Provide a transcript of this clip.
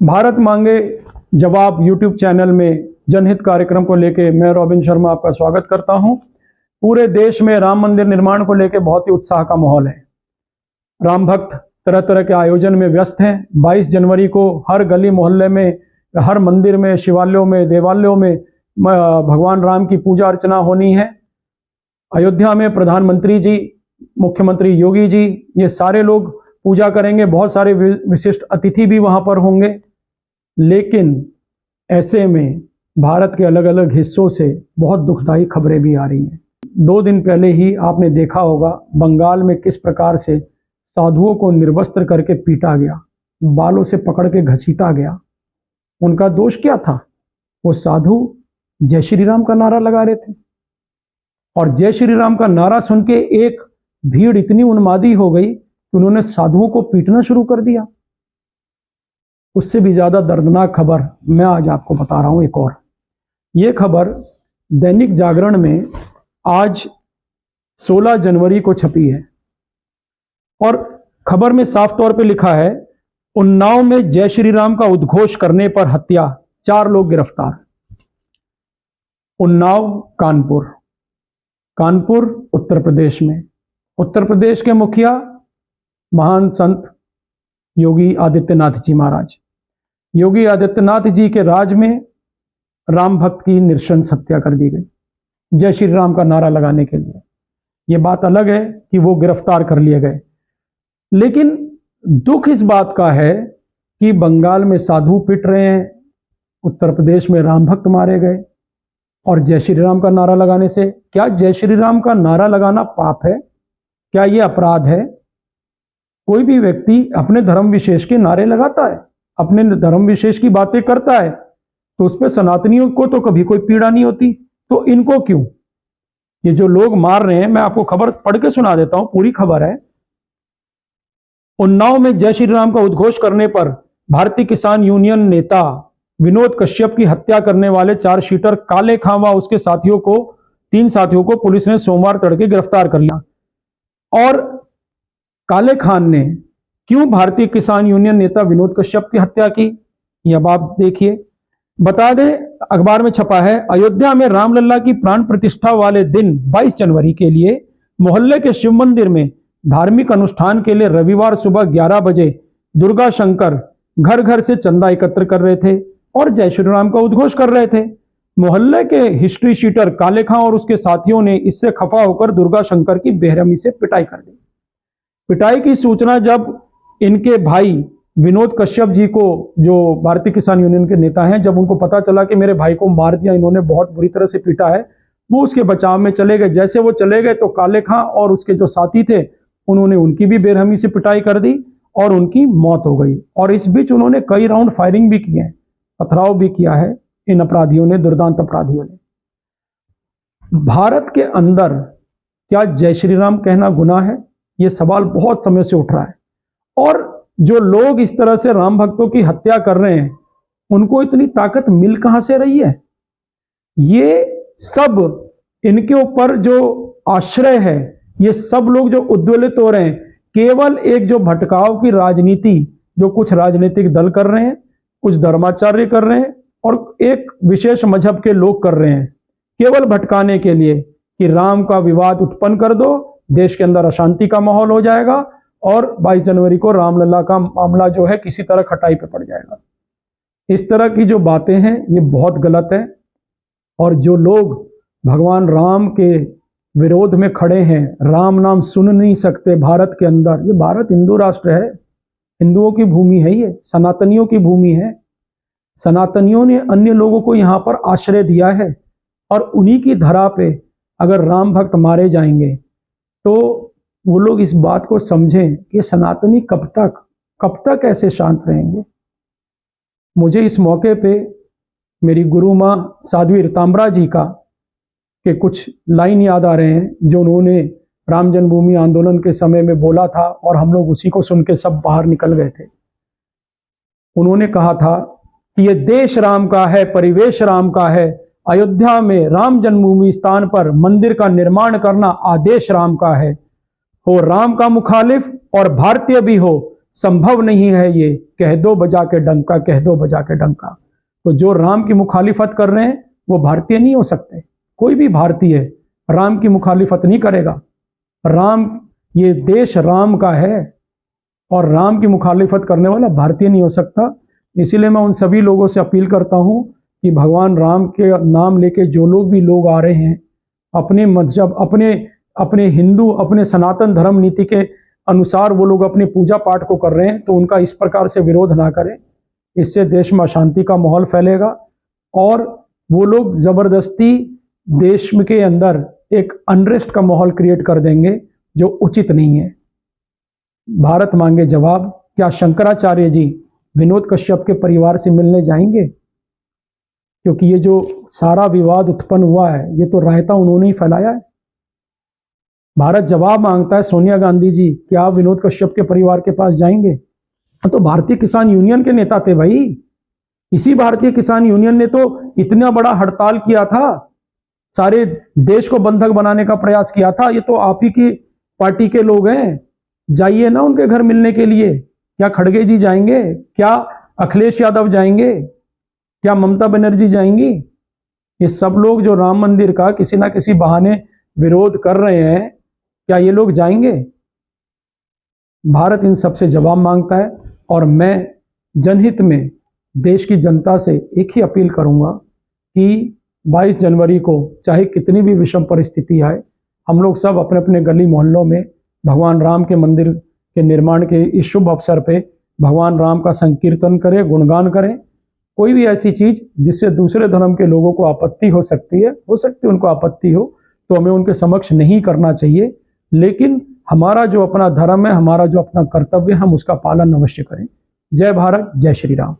भारत मांगे जवाब YouTube channel में जनहित कार्यक्रम को लेके मैं रॉबिन शर्मा आपका स्वागत करता हूं। पूरे देश में राम मंदिर निर्माण को लेके बहुत ही उत्साह का माहौल है। राम भक्त तरह तरह के आयोजन में व्यस्त हैं। 22 जनवरी को हर गली मोहल्ले में, हर मंदिर में, शिवालयों में, देवालयों में भगवान राम की पूजा अर्चना होनी है। अयोध्या में प्रधानमंत्री जी, मुख्यमंत्री योगी जी, ये सारे लोग पूजा करेंगे। बहुत सारे विशिष्ट अतिथि भी वहां पर होंगे। लेकिन ऐसे में भारत के अलग अलग हिस्सों से बहुत दुखदायी खबरें भी आ रही हैं। 2 दिन पहले ही आपने देखा होगा बंगाल में किस प्रकार से साधुओं को निर्वस्त्र करके पीटा गया, बालों से पकड़ के घसीटा गया। उनका दोष क्या था? वो साधु जय श्री राम का नारा लगा रहे थे और जय श्री राम का नारा सुन के एक भीड़ इतनी उन्मादी हो गई कि उन्होंने साधुओं को पीटना शुरू कर दिया। उससे भी ज्यादा दर्दनाक खबर मैं आज आपको बता रहा हूं। एक और ये खबर दैनिक जागरण में आज 16 जनवरी को छपी है और खबर में साफ तौर पे लिखा है, उन्नाव में जय श्री राम का उद्घोष करने पर हत्या, 4 लोग गिरफ्तार। उन्नाव कानपुर उत्तर प्रदेश में। उत्तर प्रदेश के मुखिया महान संत योगी आदित्यनाथ जी महाराज, योगी आदित्यनाथ जी के राज में राम भक्त की नृशंस हत्या कर दी गई जय श्री राम का नारा लगाने के लिए। यह बात अलग है कि वो गिरफ्तार कर लिए गए, लेकिन दुख इस बात का है कि बंगाल में साधु पिट रहे हैं, उत्तर प्रदेश में राम भक्त मारे गए और जय श्री राम का नारा लगाने से क्या जय श्री राम का नारा लगाना पाप है? क्या यह अपराध है? कोई भी व्यक्ति अपने धर्म विशेष के नारे लगाता है, अपने धर्म विशेष की बातें करता है, तो उस पर सनातनियों को तो कभी कोई पीड़ा नहीं होती, तो इनको क्यों? ये जो लोग मार रहे हैं, मैं आपको खबर पढ़ के सुना देता हूं, पूरी खबर है। उन्नाव में जय श्री राम का उद्घोष करने पर भारतीय किसान यूनियन नेता विनोद कश्यप की हत्या करने वाले 4 शीटर काले खां व उसके 3 साथियों को पुलिस ने सोमवार तड़के गिरफ्तार कर लिया। और काले खान ने क्यों भारतीय किसान यूनियन नेता विनोद कश्यप की हत्या की, यह आप देखिए। बता दें, अखबार में छपा है, अयोध्या में रामलला की प्राण प्रतिष्ठा वाले दिन 22 जनवरी के लिए मोहल्ले के शिव मंदिर में धार्मिक अनुष्ठान के लिए रविवार सुबह 11 बजे दुर्गा शंकर घर घर से चंदा एकत्र कर रहे थे और जय श्री राम का उद्घोष कर रहे थे। मोहल्ले के हिस्ट्री शीटर काले खां और उसके साथियों ने इससे खफा होकर दुर्गा शंकर की बेरहमी से पिटाई कर दी। पिटाई की सूचना जब इनके भाई विनोद कश्यप जी को, जो भारतीय किसान यूनियन के नेता हैं, जब उनको पता चला कि मेरे भाई को मार दिया, इन्होंने बहुत बुरी तरह से पीटा है, वो उसके बचाव में चले गए। जैसे वो चले गए तो काले खां और उसके जो साथी थे उन्होंने उनकी भी बेरहमी से पिटाई कर दी और उनकी मौत हो गई। और इस बीच उन्होंने कई राउंड फायरिंग भी किए हैं, पथराव भी किया है इन अपराधियों ने, दुर्दांत अपराधियों ने। भारत के अंदर क्या जय श्री राम कहना गुनाह है? यह सवाल बहुत समय से उठ रहा है। और जो लोग इस तरह से राम भक्तों की हत्या कर रहे हैं, उनको इतनी ताकत मिल कहां से रही है? ये सब इनके ऊपर जो आश्रय है, ये सब लोग जो उद्वेलित हो रहे हैं, केवल एक जो भटकाव की राजनीति जो कुछ राजनीतिक दल कर रहे हैं, कुछ धर्माचार्य कर रहे हैं और एक विशेष मजहब के लोग कर रहे हैं, केवल भटकाने के लिए कि राम का विवाद उत्पन्न कर दो, देश के अंदर अशांति का माहौल हो जाएगा और 22 जनवरी को रामलला का मामला जो है किसी तरह खटाई पे पड़ जाएगा। इस तरह की जो बातें हैं ये बहुत गलत है। और जो लोग भगवान राम के विरोध में खड़े हैं, राम नाम सुन नहीं सकते भारत के अंदर, ये भारत हिंदू राष्ट्र है, हिंदुओं की भूमि है, ये सनातनियों की भूमि है। सनातनियों ने अन्य लोगों को यहाँ पर आश्रय दिया है और उन्हीं की धरा पे अगर राम भक्त मारे जाएंगे तो वो लोग इस बात को समझें कि सनातनी कब तक ऐसे शांत रहेंगे। मुझे इस मौके पे मेरी गुरु माँ साध्वी ऋतांबरा जी का के कुछ लाइन याद आ रहे हैं जो उन्होंने राम जन्मभूमि आंदोलन के समय में बोला था और हम लोग उसी को सुन के सब बाहर निकल गए थे। उन्होंने कहा था कि ये देश राम का है, परिवेश राम का है, अयोध्या में राम जन्मभूमि स्थान पर मंदिर का निर्माण करना आदेश राम का है। हो राम का मुखालिफ और भारतीय भी हो संभव नहीं है ये, कह दो बजा के डंका, कह दो बजा के डंका। तो जो राम की मुखालिफत कर रहे हैं वो भारतीय नहीं हो सकते। कोई भी भारतीय राम की मुखालिफत नहीं करेगा। राम, ये देश राम का है और राम की मुखालिफत करने वाला भारतीय नहीं हो सकता। इसीलिए मैं उन सभी लोगों से अपील करता हूं कि भगवान राम के नाम लेके जो लोग भी लोग आ रहे हैं, अपने मजहब, अपने हिंदू, अपने सनातन धर्म नीति के अनुसार वो लोग अपने पूजा पाठ को कर रहे हैं, तो उनका इस प्रकार से विरोध ना करें। इससे देश में अशांति का माहौल फैलेगा और वो लोग जबरदस्ती देश के अंदर एक अनरेस्ट का माहौल क्रिएट कर देंगे, जो उचित नहीं है। भारत मांगे जवाब। क्या शंकराचार्य जी विनोद कश्यप के परिवार से मिलने जाएंगे? क्योंकि ये जो सारा विवाद उत्पन्न हुआ है, ये तो रायता उन्होंने ही फैलाया है। भारत जवाब मांगता है, सोनिया गांधी जी क्या आप विनोद कश्यप के परिवार के पास जाएंगे? तो भारतीय किसान यूनियन के नेता थे भाई। इसी भारतीय किसान यूनियन ने तो इतना बड़ा हड़ताल किया था, सारे देश को बंधक बनाने का प्रयास किया था। ये तो आप ही की पार्टी के लोग हैं, जाइए ना उनके घर मिलने के लिए। क्या खड़गे जी जाएंगे? क्या अखिलेश यादव जाएंगे? क्या ममता बनर्जी जाएंगी? ये सब लोग जो राम मंदिर का किसी ना किसी बहाने विरोध कर रहे हैं, क्या ये लोग जाएंगे? भारत इन सबसे जवाब मांगता है और मैं जनहित में देश की जनता से एक ही अपील करूंगा कि 22 जनवरी को चाहे कितनी भी विषम परिस्थिति आए, हम लोग सब अपने अपने गली मोहल्लों में भगवान राम के मंदिर के निर्माण के इस शुभ अवसर पे भगवान राम का संकीर्तन करें, गुणगान करें। कोई भी ऐसी चीज जिससे दूसरे धर्म के लोगों को आपत्ति हो सकती है उनको आपत्ति हो, तो हमें उनके समक्ष नहीं करना चाहिए। लेकिन हमारा जो अपना धर्म है, हमारा जो अपना कर्तव्य है, हम उसका पालन अवश्य करें। जय भारत, जय श्री राम।